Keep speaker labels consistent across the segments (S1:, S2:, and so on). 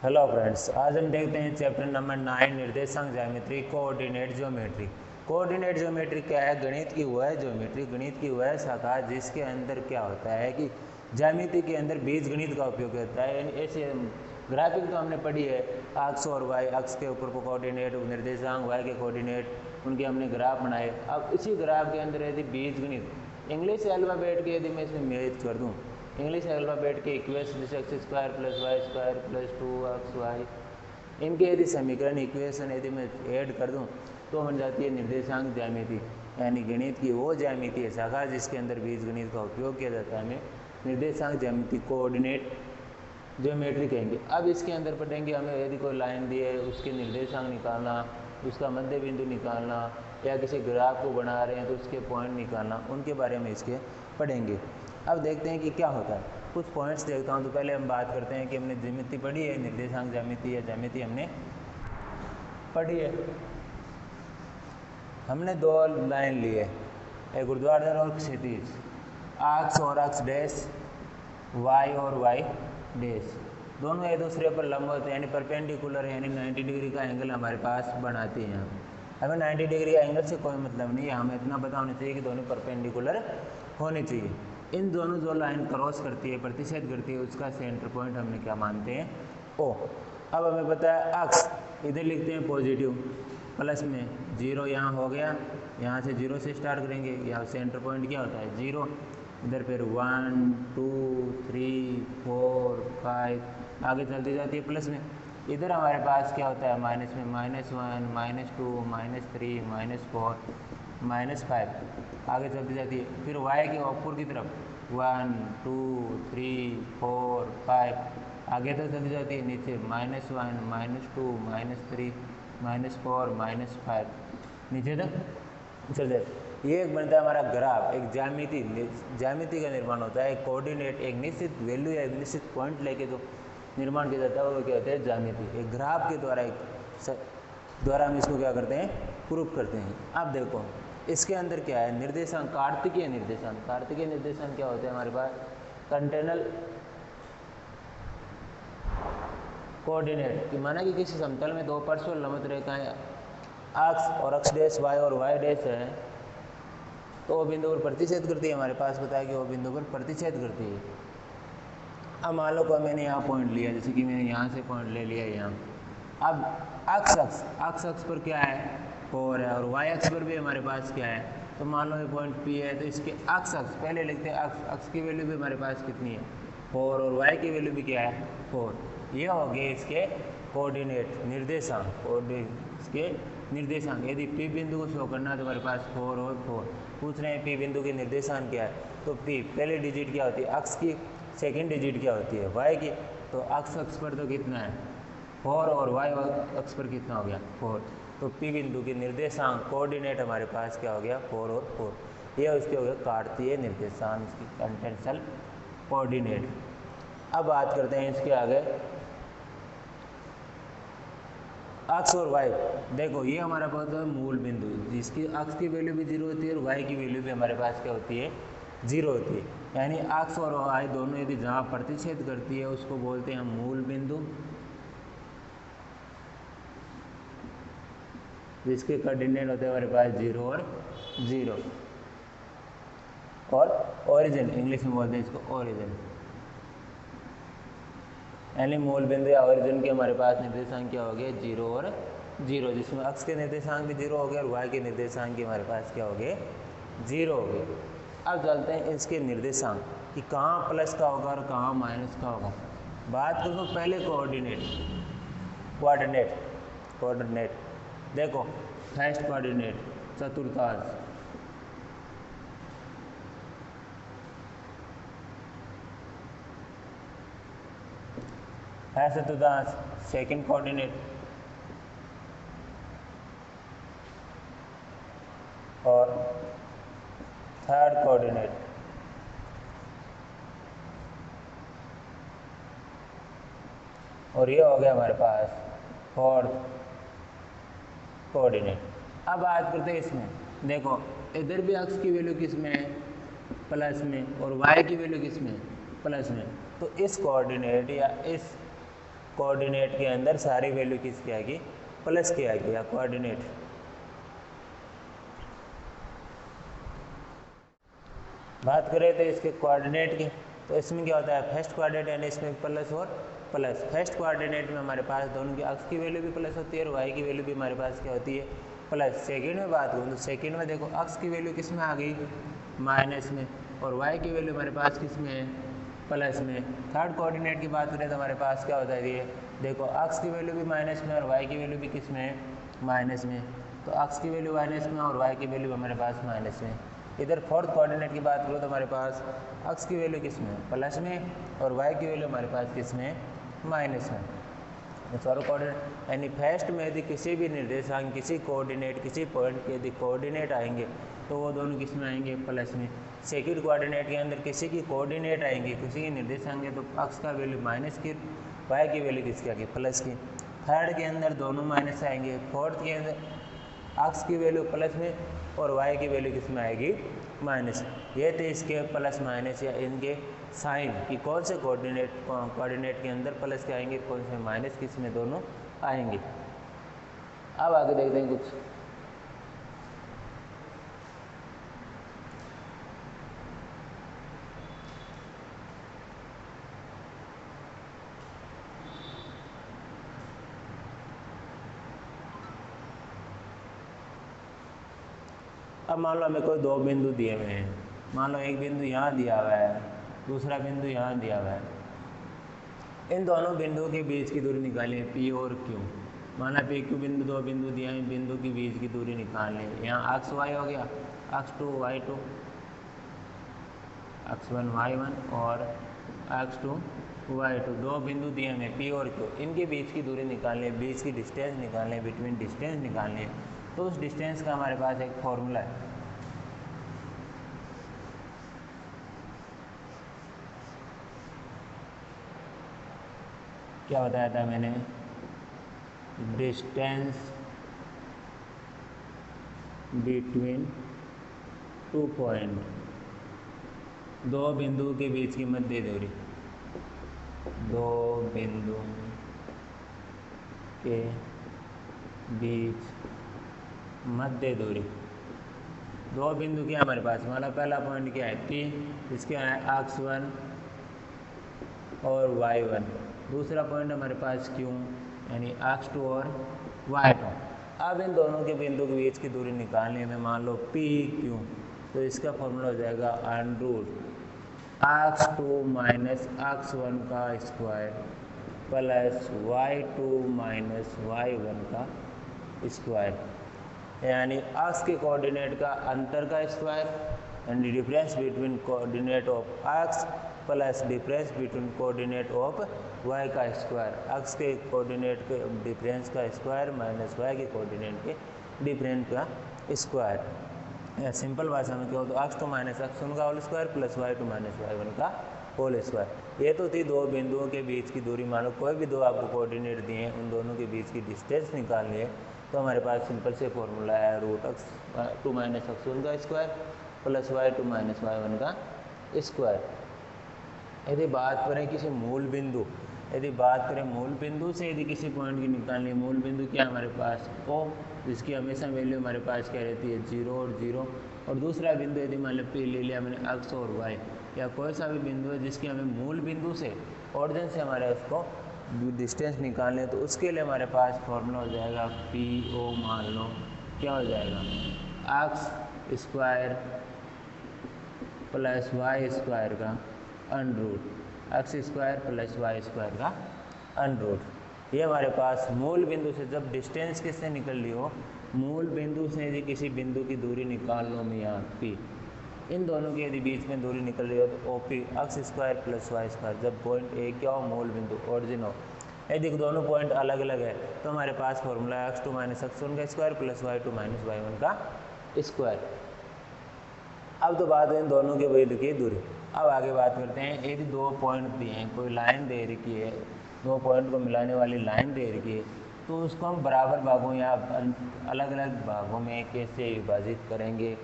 S1: Hello friends, आज हम देखते हैं चैप्टर नंबर 9 निर्देशांक ज्यामिति कोऑर्डिनेट ज्योमेट्री। कोऑर्डिनेट ज्योमेट्री क्या है? गणित की वह ज्योमेट्री, गणित की वह शाखा जिसके अंदर क्या होता है कि ज्यामिति के अंदर बीजगणित का उपयोग होता है। यानी ऐसे ग्राफिक तो हमने पढ़ी है, अक्ष और वाई, अक्ष के ऊपर को कोऑर्डिनेट, निर्देशांक वाई के कोऑर्डिनेट, उनके हमने ग्राफ बनाए। अब इसी ग्राफ के अंदर यदि बीजगणित इंग्लिश अल्फाबेट के यदि मैं इसमें मैच कर दूँ, इंग्लिश अल्फाबेट के इक्वेशन जैसे x square plus y square plus 2xy, इनके यदि समीकरण इक्वेशन यदि मैं ऐड कर दूं तो बन जाती है निर्देशांक ज्यामिति। यानी गणित की वो ज्यामिति है शाखा जिसके अंदर बीजगणित का उपयोग किया जाता है, हमें निर्देशांक ज्यामिति कोऑर्डिनेट ज्योमेट्री कहेंगे। अब इसके अंदर पढ़ेंगे हमें यदि कोई लाइन दी है, उसके निर्देशांक निकालना, उसका मध्य बिंदु निकालना, या किसी ग्राफ को बना रहे हैं तो उसके पॉइंट निकालना, उनके बारे में इसके पढ़ेंगे। अब देखते हैं कि क्या होता है। कुछ पॉइंट्स देखता हूँ तो पहले हम बात करते हैं कि हमने ज्यामिति पढ़ी है, निर्देशांक ज्यामिति या ज्यामिति हमने पढ़ी है। हमने दो लाइन ली है, एक ऊर्ध्वाधर और क्षैतिज, अक्ष और अक्ष डैश, वाई और वाई डैश, दोनों एक दूसरे पर लंबवत यानी परपेंडिकुलर यानी 90 डिग्री का एंगल हमारे पास बनाती हैं। हमें 90 डिग्री का एंगल से कोई मतलब नहीं है, हमें इतना पता होना चाहिए कि दोनों परपेंडिकुलर होनी चाहिए। इन दोनों जो लाइन क्रॉस करती है, प्रतिच्छेद करती है, उसका सेंटर पॉइंट हमने क्या मानते हैं? ओ। अब हमें पता है अक्ष, इधर लिखते हैं पॉजिटिव, प्लस में 0 यहाँ हो गया, यहाँ से 0 से स्टार्ट करेंगे, यहाँ सेंटर पॉइंट क्या होता है? 0। इधर फिर 1 2 3 4 5 आगे चलती जाती है प्लस में। इधर हमारे पास क्या होता है? माइनस में -1 -2 -3 -4 -5 आगे चलती जाती है। फिर y के ऊपर की तरफ 1 2 3 4 5 आगे तक चलती जाती है, नीचे -1 -2 -3 -4 -5 नीचे तक चल जाए। ये एक बनता है हमारा ग्राफ, एक ज्यामिति का निर्माण होता है। एक कोऑर्डिनेट, एक निश्चित वैल्यू या एक निश्चित पॉइंट लेके जो निर्माण किया जाता है वो क्या होता है? ज्यामिति। एक ग्राफ के द्वारा हम इसको क्या करते हैं? प्रूफ करते हैं। अब देखो इसके अंदर क्या है? निर्देशांक, कार्तिकीय निर्देशांक। कार्तिकीय निर्देशांक क्या होते हैं हमारे पास? कंटेनल कोऑर्डिनेट की माना कि किसी समतल में दो परस्पर लंबवत रेखाएं अक्ष और अक्ष डैश वाई और वाई डैश है तो वो बिंदु पर प्रतिच्छेद करती है। हमारे पास पता है कि वो बिंदु पर प्रतिच्छेद करती है। अब मान लो कि मैंने यहाँ पॉइंट लिया, जैसे कि मैंने यहाँ से पॉइंट ले लिया यहाँ। अब अक्ष अक्ष पर क्या है? 4 है, और वाई अक्ष पर भी हमारे पास क्या है? तो मान लो ये पॉइंट P है, तो इसके अक्ष पहले लिखते हैं। अक्ष की वैल्यू भी हमारे पास कितनी है? 4, और वाई की वैल्यू भी क्या है? 4। ये हो गए इसके कोऑर्डिनेट, निर्देशांक। और इसके निर्देशांक यदि P बिंदु को शो करना है तो हमारे पास 4 और 4। पूछ रहे हैं P बिंदु के निर्देशांक क्या है, तो P पहले डिजिट क्या होती है? अक्ष की सेकेंड डिजिट क्या होती है? वाई की। तो अक्ष पर तो कितना है? 4, और वाई अक्ष पर कितना हो गया? 4। तो P बिंदु के निर्देशांक कोऑर्डिनेट हमारे पास क्या हो गया? 4 और 4। यह उसके हो गया कार्तीय निर्देशांक, इसकी कंटेंशल कोऑर्डिनेट। अब बात करते हैं इसके आगे अक्ष और वाई। देखो ये हमारा पास है मूल बिंदु, जिसकी अक्ष की वैल्यू भी 0 होती है और वाई की वैल्यू भी हमारे पास क्या होती है? 0 होती है। यानी अक्ष और वाई दोनों यदि जहाँ प्रतिच्छेद करती है उसको बोलते हैं मूल बिंदु, जिसके कोऑर्डिनेट होते हैं हमारे पास 0 और 0। और ओरिजिन, इंग्लिश में बोलते हैं इसको ओरिजिन। यानी मूल बिंदु या ओरिजिन के हमारे पास निर्देशांक क्या हो गए? 0 और 0, जिसमें अक्ष के निर्देशांक भी 0 हो गए और वाई के निर्देशांक भी हमारे पास क्या हो गए? 0 हो गए। अब चलते हैं इसके निर्देशांक कि कहाँ प्लस का होगा और कहाँ माइनस का होगा। बात करूँ पहले कोऑर्डिनेट। देखो फर्स्ट कोऑर्डिनेट चतुर्थांश, है चतुर्थांश। सेकंड कोऑर्डिनेट और थर्ड कोऑर्डिनेट, और ये हो गया हमारे पास फोर्थ कोऑर्डिनेट। अब बात करते हैं इसमें। देखो इधर भी अक्ष की वैल्यू किस में है? प्लस में, और वाई की वैल्यू किस में? प्लस में। तो इस कोऑर्डिनेट या इस कोऑर्डिनेट के अंदर सारी वैल्यू किसकी आएगी, प्लस की आएगी, या कोऑर्डिनेट। बात करें तो इसके कोऑर्डिनेट की, तो इसमें क्या होता है, फर्स्ट कोऑर्डिनेट यानी इसमें प्लस और प्लस। फर्स्ट कोऑर्डिनेट में हमारे पास दोनों की अक्ष की वैल्यू भी प्लस होती है और वाई की वैल्यू भी हमारे पास क्या होती है, प्लस। सेकंड में बात करूँ तो सेकंड में देखो अक्ष की वैल्यू किस में आ गई, माइनस में, और वाई की वैल्यू हमारे पास किस में है, प्लस में। थर्ड कोऑर्डिनेट की बात करें तो हमारे पास क्या होता है, ये देखो अक्ष की वैल्यू भी माइनस में और वाई की वैल्यू भी किस में है, माइनस में। तो अक्ष की वैल्यू माइनस में और वाई की वैल्यू हमारे पास माइनस में। इधर फोर्थ कोऑर्डिनेट की बात करो तो हमारे पास अक्ष की वैल्यू किस में, प्लस में, और वाई की वैल्यू हमारे पास किस में, माइनस में। चारों कोऑर्डिनेट यानी फर्स्ट में यदि किसी भी निर्देशांक, किसी कोऑर्डिनेट, किसी पॉइंट के यदि कोऑर्डिनेट आएंगे तो वो दोनों किस में आएंगे, प्लस में। सेकंड कोऑर्डिनेट के अंदर किसी की कोऑर्डिनेट आएंगे, किसी की निर्देशांक है, तो अक्ष का वैल्यू माइनस की, वाई की वैल्यू किसकी आएगी, प्लस की। थर्ड के अंदर दोनों माइनस आएंगे। फोर्थ के अंदर अक्ष की वैल्यू प्लस में और वाई की वैल्यू किस में आएगी, माइनस। ये थे इसके प्लस माइनस या इनके साइन कि कौन से कोऑर्डिनेट के अंदर प्लस के आएंगे, कौन से माइनस, किस में दोनों आएंगे। अब आगे देखते हैं कुछ। अब मान लो हमें कोई दो बिंदु दिए हुए हैं, मान लो एक बिंदु यहाँ दिया हुआ है, दूसरा बिंदु यहाँ दिया हुआ है। इन दोनों बिंदुओं के बीच की दूरी निकालिए, पी और क्यू। माना पी क्यू बिंदु, दो बिंदु दिए हैं, बिंदु के बीच की दूरी निकालनी। यहाँ अक्ष वाई हो गया, अक्ष टू वाई टू, अक्ष वन वाई वन और अक्ष टू वाई टू। दो बिंदु दिए हमें पी और क्यू, इनके बीच की दूरी निकालनी है, बीच की डिस्टेंस निकालनी है, बिटवीन डिस्टेंस निकालनी है। तो उस डिस्टेंस का हमारे पास एक फॉर्मूला है। क्या बताया था मैंने, डिस्टेंस बिटवीन टू पॉइंट, दो बिंदु के बीच की मध्य दूरी, दो बिंदु के बीच मध्य दूरी। दो बिंदु क्या हमारे पास, मतलब पहला पॉइंट क्या है, पी, इसके है अक्ष वन और वाई वन। दूसरा पॉइंट हमारे पास क्यू, यानी अक्ष टू और वाई टू। अब इन दोनों के बिंदु के बीच की दूरी निकालने में मान लो पी क्यू, तो इसका फॉर्मूला हो जाएगा under root x two minus x one का square plus y two minus y one का स्क्वायर, यानी अक्ष के कोऑर्डिनेट का अंतर का square and difference between coordinate of x plus difference between coordinate of y का स्क्वायर। अक्ष के coordinate के डिफरेंस का स्क्वायर माइनस वाई के कोऑर्डिनेट के डिफरेंस का स्क्वायर। या सिंपल भाषा में क्या हो, तो x two minus x one का whole square plus y two minus y one का होल स्क्वायर। ये तो थी दो बिंदुओं के बीच की दूरी। मानो कोई भी दो आपको कोऑर्डिनेट दिए हैं, उन दोनों के बीच की डिस्टेंस निकालनी है, तो हमारे पास सिंपल से फॉर्मूला है root x two minus x one का square plus y two minus y one का स्क्वायर। यदि बात करें किसी मूल बिंदु, यदि बात करें मूल बिंदु से यदि किसी पॉइंट की निकालनी है, मूल बिंदु क्या हमारे पास ओ, जिसकी हमेशा वैल्यू हमारे पास क्या रहती है, जीरो और जीरो। और दूसरा बिंदु यदि मान लो पी ले लिया मैंने अक्ष और वाई, या कोई सा भी बिंदु है जिसकी हमें मूल बिंदु से ऑरिजिन से हमारे उसको डिस्टेंस निकालने हैं, तो उसके लिए हमारे पास फॉर्मूला हो जाएगा पी ओ, मान लो क्या हो जाएगा अक्ष स्क्वायर प्लस वाई स्क्वायर का अंडरूट, अक्ष स्क्वायर प्लस वाई स्क्वायर का अंडरूट। ये हमारे पास मूल बिंदु से जब डिस्टेंस किससे निकल रही हो, मूल बिंदु से यदि किसी बिंदु की दूरी निकाल लो मैं यहाँ पी, इन दोनों के यदि बीच में दूरी निकल रही हो तो ओ पी अक्ष स्क्वायर प्लस वाई स्क्वायर। जब पॉइंट ए क्या हो, मूल बिंदु ऑरिजिन हो, यदि दोनों पॉइंट अलग अलग है तो हमारे पास फॉर्मूला है x two minus x one का square plus y two minus y one का स्क्वायर। अब तो बात है इन दोनों के बीच की दूरी। अब आगे बात करते हैं, यदि दो पॉइंट दिए हैं, कोई लाइन दे रखी है, दो पॉइंट को मिलाने वाली लाइन दे रखी है, तो उसको हम बराबर भागों या अलग अलग भागों में कैसे विभाजित करेंगे।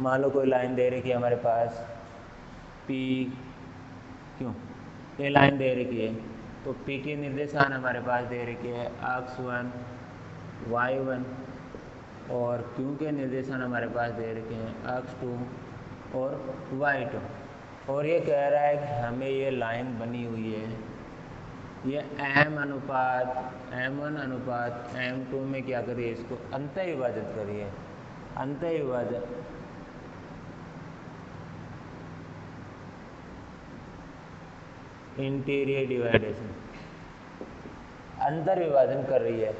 S1: मान लो कोई लाइन दे रखी है हमारे पास पी क्यों, ये लाइन दे रखी है, तो P के निर्देशांक हमारे पास दे रखे हैं x1 y1 और Q के निर्देशांक हमारे पास दे रखे हैं x2 और y2। और ये कह रहा है कि हमें ये लाइन बनी हुई है, ये m1 अनुपात m2 में क्या करिए, इसको अंतः विभाजित करिए। अंतः विभाजन इंटीरियर डिवाइडेशन, अंतर विभाजन कर रही है।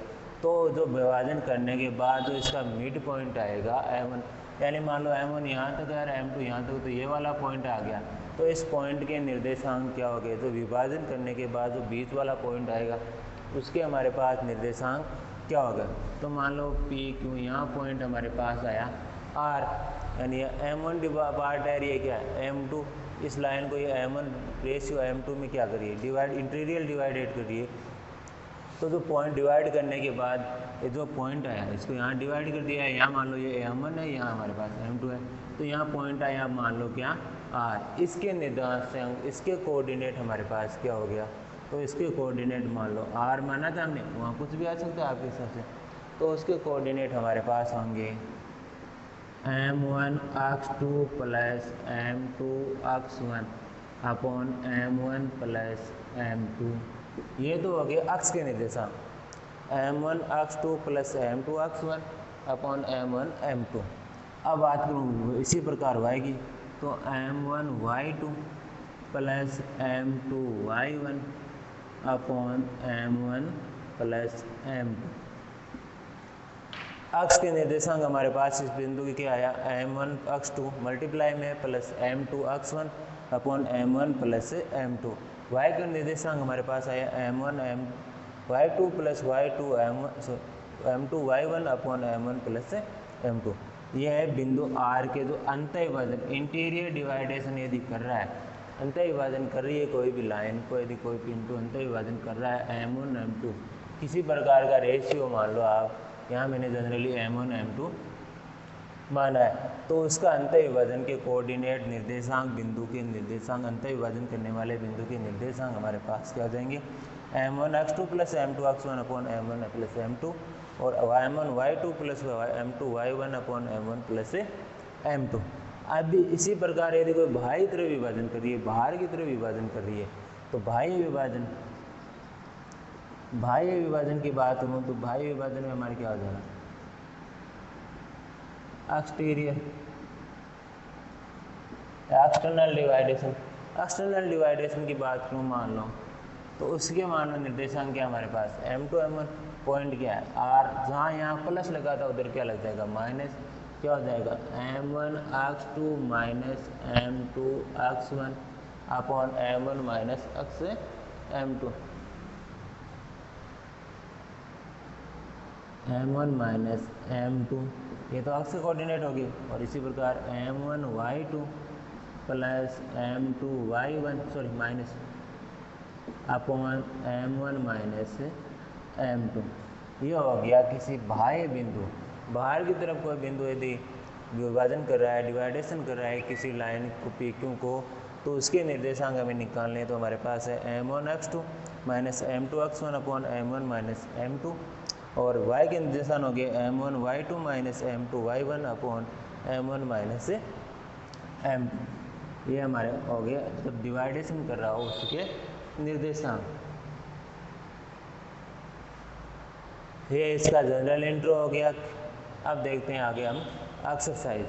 S1: तो जो विभाजन करने के बाद जो इसका मिड पॉइंट आएगा m1, यानी मान लो m1 यहाँ तक है और m2 यहाँ तक, तो ये वाला पॉइंट आ गया। तो इस पॉइंट के निर्देशांक क्या हो गए, तो विभाजन करने के बाद जो बीच वाला पॉइंट आएगा उसके हमारे पास निर्देशांक क्या होगा। तो मान लो P Q यहाँ पॉइंट हमारे पास आया R, यानी m1 पार्ट है, ये क्या है m2। इस लाइन को ये m1 रेशियो m2 में क्या करिए, डिवाइड इंटीरियर डिवाइडेड करिए। तो जो पॉइंट डिवाइड करने के बाद ये जो पॉइंट आया इसको यहाँ डिवाइड कर दिया है। यहाँ मान लो ये m1 है, यहाँ हमारे पास m2 है, तो यहाँ पॉइंट आया मान लो क्या R। इसके निर्देशांक, इसके कोऑर्डिनेट हमारे पास क्या हो गया, तो इसके कोऑर्डिनेट मान लो R माना था हमने, वहाँ कुछ भी आ सकता है आपके हिसाब से। तो उसके कोऑर्डिनेट हमारे पास होंगे m1 x2 plus m2 x1 upon m1 plus m2। ये तो हो गया अक्ष के निर्देशांक, m1 x2 plus m2 x1 upon m1 m2। अब बात करूँ इसी प्रकार y की, तो m1 y2 plus m2 y1 upon m1 plus m2। अक्ष के निर्देशांक हमारे पास इस बिंदु की क्या आया, m1 x2 मल्टीप्लाई में plus m2 x1 upon m1 plus m2। y के निर्देशांक हमारे पास आया m1 y2 plus y2 m2 y1 upon m1 plus m2। यह है बिंदु R के जो अंतः विभाजन इंटीरियर डिवाइडेशन यदि कर रहा है, अंतः विभाजन कर रही है कोई भी लाइन को, यदि कोई बिंदु अंतः विभाजन कर रहा है m1 m2 किसी प्रकार का रेशियो मान लो आप, यहाँ मैंने जनरली m1 m2 माना है, तो उसका अंतः विभाजन के कोऑर्डिनेट निर्देशांक, बिंदु के निर्देशांक, अंतः विभाजन करने वाले बिंदु के निर्देशांक हमारे पास क्या हो जाएंगे, m1 x2 plus m2 x1 upon m1 plus m2 और m1 y2 plus m2 y1 upon m1 plus m2। अब भी इसी प्रकार यदि कोई बाह्य तरफ विभाजन कर रही है, बाहर की तरफ विभाजन कर रही है, तो बाह्य विभाजन की बात करूँ तो बाह्य विभाजन में हमारे क्या हो जाएगा, एक्सटीरियर एक्सटर्नल डिवाइडेशन। एक्सटर्नल डिवाइडेशन की बात करूँ मान लो, तो उसके मान लो निर्देशांक क्या हमारे पास m2 m1, पॉइंट क्या है R, जहाँ यहाँ प्लस लगा था उधर क्या लग जाएगा माइनस, क्या हो जाएगा m1 x2 minus m2 x1 upon m1 minus x m2, m1 minus m2, ये तो अक्ष कोऑर्डिनेट होगी। और इसी प्रकार m1 y2 plus m2 y1 sorry minus upon m1 minus m2। ये हो गया किसी बाह्य बिंदु, बाहर की तरफ कोई बिंदु यदि विभाजन कर रहा है, डिवाइडेशन कर रहा है किसी लाइन को PQ को, तो उसके निर्देशांक हमें निकालने हैं। तो हमारे पास है m1 x2 minus m2 x1 upon m1 minus m2 और y के निर्देशांक हो गए m1 y2 minus m2 y1 upon m1 minus m2। ये हमारे हो गया जब डिवाइडेशन कर रहा हो उसके निर्देशांक। ये इसका जनरल इंट्रो हो गया। अब देखते हैं आगे हम एक्सरसाइज।